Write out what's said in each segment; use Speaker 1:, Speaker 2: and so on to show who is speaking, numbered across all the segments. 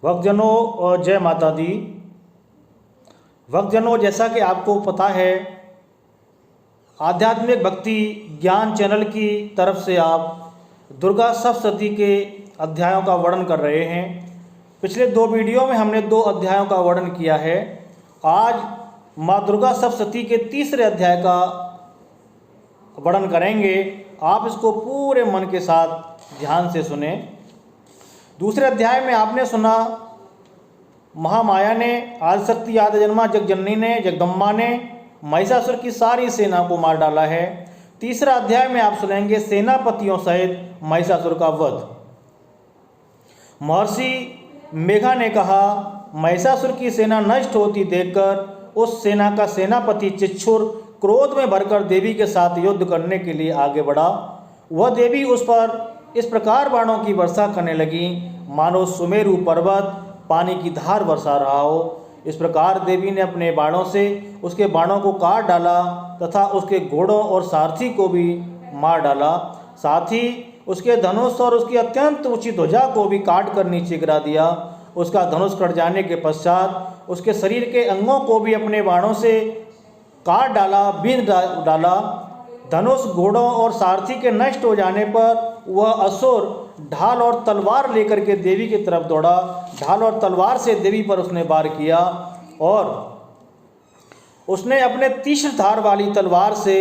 Speaker 1: भक्तजनों और जय माता दी। भक्तजनों, जैसा कि आपको पता है, आध्यात्मिक भक्ति ज्ञान चैनल की तरफ से आप दुर्गा सप्तशती के अध्यायों का वर्णन कर रहे हैं। पिछले 2 वीडियो में हमने 2 अध्यायों का वर्णन किया है। आज माँ दुर्गा सप्तशती के तीसरे अध्याय का वर्णन करेंगे। आप इसको पूरे मन के साथ ध्यान से सुने। दूसरे अध्याय में आपने सुना महामाया ने, आदिशक्ति आद्यजन्मा जगजननी ने, जगदम्बा ने महिषासुर की सारी सेना को मार डाला है। तीसरा अध्याय में आप सुनेंगे सेनापतियों सहित महिषासुर का वध। महर्षि मेघा ने कहा, महिषासुर की सेना नष्ट होती देखकर उस सेना का सेनापति चिच्छुर क्रोध में भरकर देवी के साथ युद्ध करने के लिए आगे बढ़ा। वह देवी उस पर इस प्रकार बाणों की वर्षा करने लगी मानो सुमेरु पर्वत पानी की धार बरसा रहा हो। इस प्रकार देवी ने अपने बाणों से उसके बाणों को काट डाला तथा उसके घोड़ों और सारथी को भी मार डाला। साथ ही उसके धनुष और उसकी अत्यंत ऊंची ध्वजा को भी काट कर नीचे गिरा दिया। उसका धनुष कट जाने के पश्चात उसके शरीर के अंगों को भी अपने बाणों से काट डाला, बींध डाला। धनुष, घोड़ों और सारथी के नष्ट हो जाने पर वह असुर ढाल और तलवार लेकर के देवी की तरफ दौड़ा। ढाल और तलवार से देवी पर उसने वार किया और उसने अपने तीक्ष्ण धार वाली तलवार से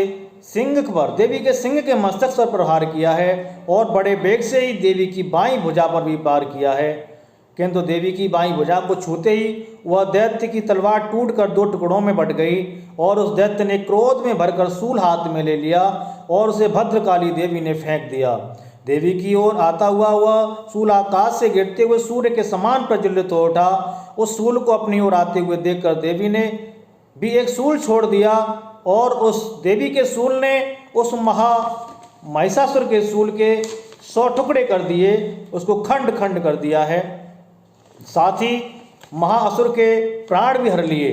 Speaker 1: सिंह पर, देवी के सिंह के मस्तक पर प्रहार किया है और बड़े वेग से ही देवी की बाईं भुजा पर भी वार किया है। किंतु देवी की बाईं भुजा को छूते ही वह दैत्य की तलवार टूटकर 2 टुकड़ों में बट गई और उस दैत्य ने क्रोध में भरकर शूल हाथ में ले लिया और उसे भद्रकाली देवी ने फेंक दिया। देवी की ओर आता हुआ वह शूल आकाश से गिरते हुए सूर्य के समान प्रज्वलित हो उठा। उस शूल को अपनी ओर आते हुए देखकर देवी ने भी एक शूल छोड़ दिया और उस देवी के शूल ने उस महिषासुर के शूल के 100 टुकड़े कर दिए, उसको खंड खंड कर दिया है। साथ ही महाअसुर के प्राण भी हर लिए।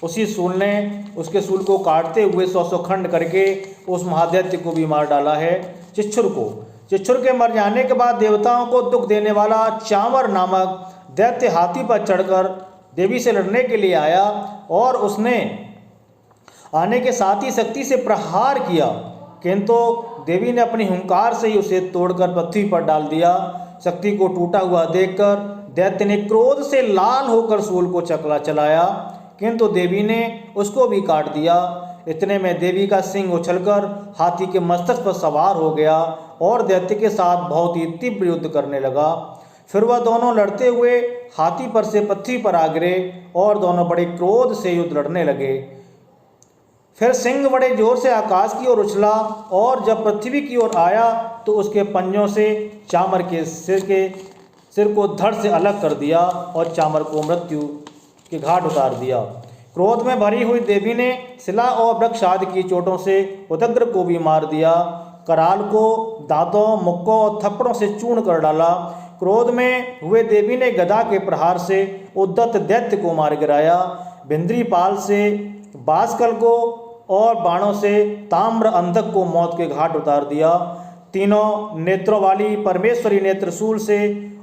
Speaker 1: उसी शूल ने उसके शूल को काटते हुए 100 खंड करके उस महादैत्य को भी मार डाला है, चिच्छुर को। चिच्छुर के मर जाने के बाद देवताओं को दुख देने वाला चांवर नामक दैत्य हाथी पर चढ़कर देवी से लड़ने के लिए आया और उसने आने के साथ ही शक्ति से प्रहार किया, किंतु देवी ने अपनी हुंकार से ही उसे तोड़कर पृथ्वी पर डाल दिया। शक्ति को टूटा हुआ देखकर दैत्य ने क्रोध से लाल होकर शूल को चलाया, किंतु देवी ने उसको भी काट दिया। इतने में देवी का सिंह उछलकर हाथी के मस्तक पर सवार हो गया और दैत्य के साथ बहुत ही तीव्र युद्ध करने लगा। फिर वह दोनों लड़ते हुए हाथी पर से पृथ्वी पर आ गिरे और दोनों बड़े क्रोध से युद्ध लड़ने लगे। फिर सिंह बड़े जोर से आकाश की ओर उछला और जब पृथ्वी की ओर आया तो उसके पंजों से चामर के सिर को धड़ से अलग कर दिया और चामर को मृत्यु के घाट उतार दिया। क्रोध में भरी हुई देवी ने शिला और वृक्ष आदि की चोटों से उदग्र को भी मार दिया। कराल को दांतों, मुक्कों और थप्पड़ों से चूर्ण कर डाला। क्रोध में हुए देवी ने गदा के प्रहार से उद्दत दैत्य को मार गिराया। बिंद्री पाल से बासकल को और बाणों से ताम्र अंधक को मौत के घाट उतार दिया। 3 नेत्रों वाली परमेश्वरी ने त्रिशूल से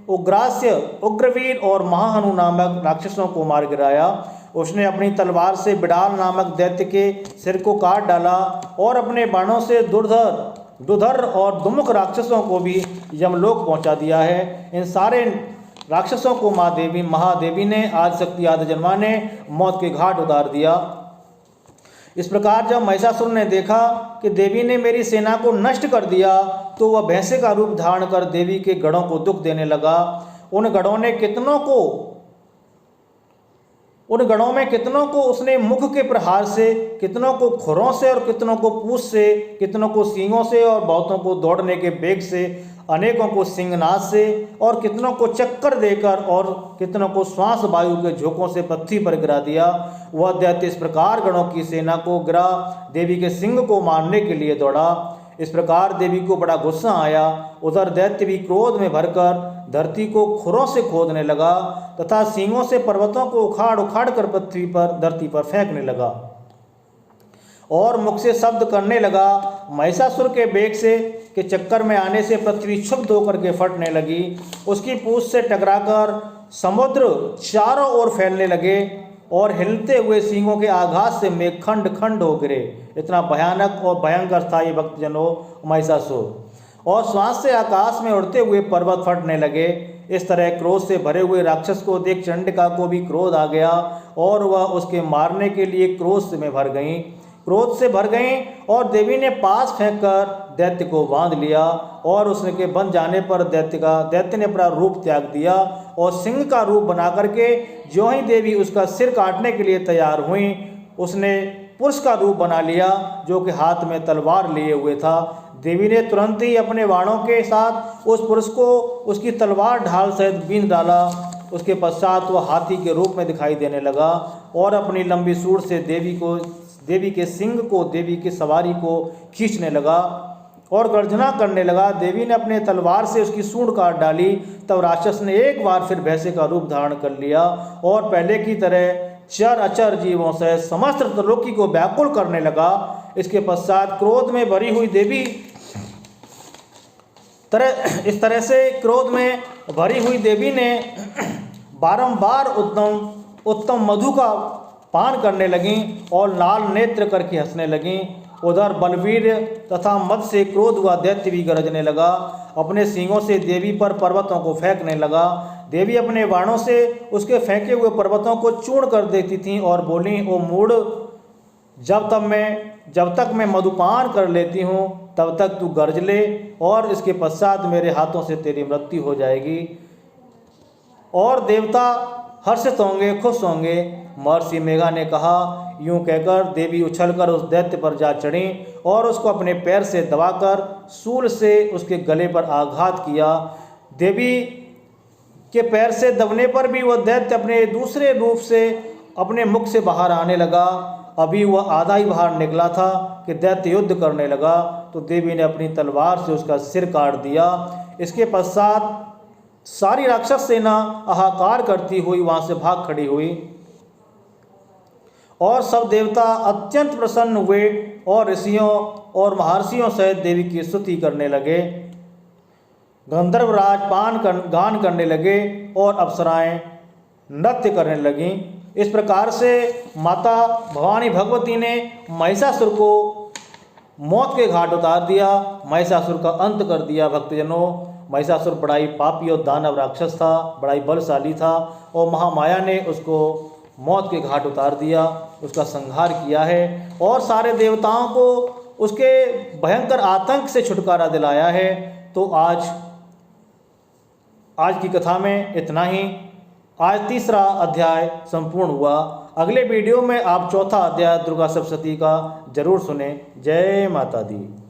Speaker 1: उग्रास्य, उग्रवीर और महाहनु नामक राक्षसों को मार गिराया। उसने अपनी तलवार से बिडाल नामक दैत्य के सिर को काट डाला और अपने बाणों से दुधर और दुमुख राक्षसों को भी यमलोक पहुंचा दिया है। इन सारे राक्षसों को महादेवी ने, आदिशक्ति आद्यजन्मा ने मौत के घाट उतार दिया। इस प्रकार जब महिषासुर ने देखा कि देवी ने मेरी सेना को नष्ट कर दिया तो वह भैंसे का रूप धारण कर देवी के गढ़ों को दुख देने लगा। उन गढ़ों में कितनों को उसने मुख के प्रहार से, कितनों को खुरों से और कितनों को पूंछ से, कितनों को सींगों से और बहुतों को दौड़ने के बेग से, अनेकों को सिंहनाद से और कितनों को चक्कर देकर और कितनों को श्वास वायु के झोंकों से पृथ्वी पर गिरा दिया। वह दैत्य इस प्रकार गणों की सेना को गिरा देवी के सिंह को मारने के लिए दौड़ा। इस प्रकार देवी को बड़ा गुस्सा आया। उधर दैत्य भी क्रोध में भरकर धरती को खुरों से खोदने लगा तथा सींगों से पर्वतों को उखाड़ उखाड़ कर धरती पर फेंकने लगा और मुख से शब्द करने लगा। महिषासुर के बेग से के चक्कर में आने से पृथ्वी क्षुब्ध होकर के फटने लगी। उसकी पूंछ से टकराकर समुद्र चारों ओर फैलने लगे और हिलते हुए सींगों के आघात से मेघ खंड खंड हो गिरे। इतना भयानक और भयंकर था ये भक्तजनों महिषासुर। और श्वास से आकाश में उड़ते हुए पर्वत फटने लगे। इस तरह क्रोध से भरे हुए राक्षस को देख चंडिका को भी क्रोध आ गया और वह उसके मारने के लिए क्रोध से भर गईं और देवी ने पास फेंककर दैत्य को बांध लिया और उसके बंध जाने पर दैत्य ने अपना रूप त्याग दिया और सिंह का रूप बना करके ज्यों ही देवी उसका सिर काटने के लिए तैयार हुई, उसने पुरुष का रूप बना लिया जो कि हाथ में तलवार लिए हुए था। देवी ने तुरंत ही अपने बाणों के साथ उस पुरुष को उसकी तलवार ढाल सहित बींध डाला। उसके पश्चात वह हाथी के रूप में दिखाई देने लगा और अपनी लंबी सूंड से देवी के सिंग को, देवी की सवारी को खींचने लगा और गर्जना करने लगा। देवी ने अपने तलवार से उसकी सूंड काट डाली। तब राक्षस ने एक बार फिर भैंसे का रूप धारण कर लिया और पहले की तरह चर अचर जीवों से समस्त त्रिलोकी को व्याकुल करने लगा। इसके पश्चात क्रोध में भरी हुई देवी इस तरह से क्रोध में भरी हुई देवी ने बारंबार उत्तम मधु का पान करने लगीं और लाल नेत्र करके हंसने लगीं। उधर बलवीर तथा मद से क्रोध हुआ दैत्य भी गरजने लगा, अपने सींगों से देवी पर पर्वतों को फेंकने लगा। देवी अपने बाणों से उसके फेंके हुए पर्वतों को चूर्ण कर देती थीं और बोली, ओ मूढ़, जब तक मैं मधुपान कर लेती हूँ तब तक तू गरज ले और इसके पश्चात मेरे हाथों से तेरी मृत्यु हो जाएगी। और देवता हर्षित होंगे, खुश होंगे। महर्षि मेघा ने कहा। यूं कहकर देवी उछलकर उस दैत्य पर जा चढ़ी और उसको अपने पैर से दबाकर शूल से उसके गले पर आघात किया। देवी के पैर से दबने पर भी वह दैत्य अपने दूसरे रूप से अपने मुख से बाहर आने लगा। अभी वह आधा ही बाहर निकला था कि दैत्य युद्ध करने लगा, तो देवी ने अपनी तलवार से उसका सिर काट दिया। इसके पश्चात सारी राक्षस सेना हाहाकार करती हुई वहां से भाग खड़ी हुई और सब देवता अत्यंत प्रसन्न हुए और ऋषियों और महर्षियों सहित देवी की स्तुति करने लगे। गंधर्वराज गान करने लगे और अप्सराएं नृत्य करने लगीं। इस प्रकार से माता भवानी भगवती ने महिषासुर को मौत के घाट उतार दिया, महिषासुर का अंत कर दिया। भक्तजनों, महिषासुर बड़ा ही पापी और दानव राक्षस था, बड़ा ही बलशाली था और महामाया ने उसको मौत के घाट उतार दिया, उसका संहार किया है और सारे देवताओं को उसके भयंकर आतंक से छुटकारा दिलाया है। तो आज की कथा में इतना ही। आज तीसरा अध्याय संपूर्ण हुआ। अगले वीडियो में आप चौथा अध्याय दुर्गा सप्तशती का जरूर सुने। जय माता दी।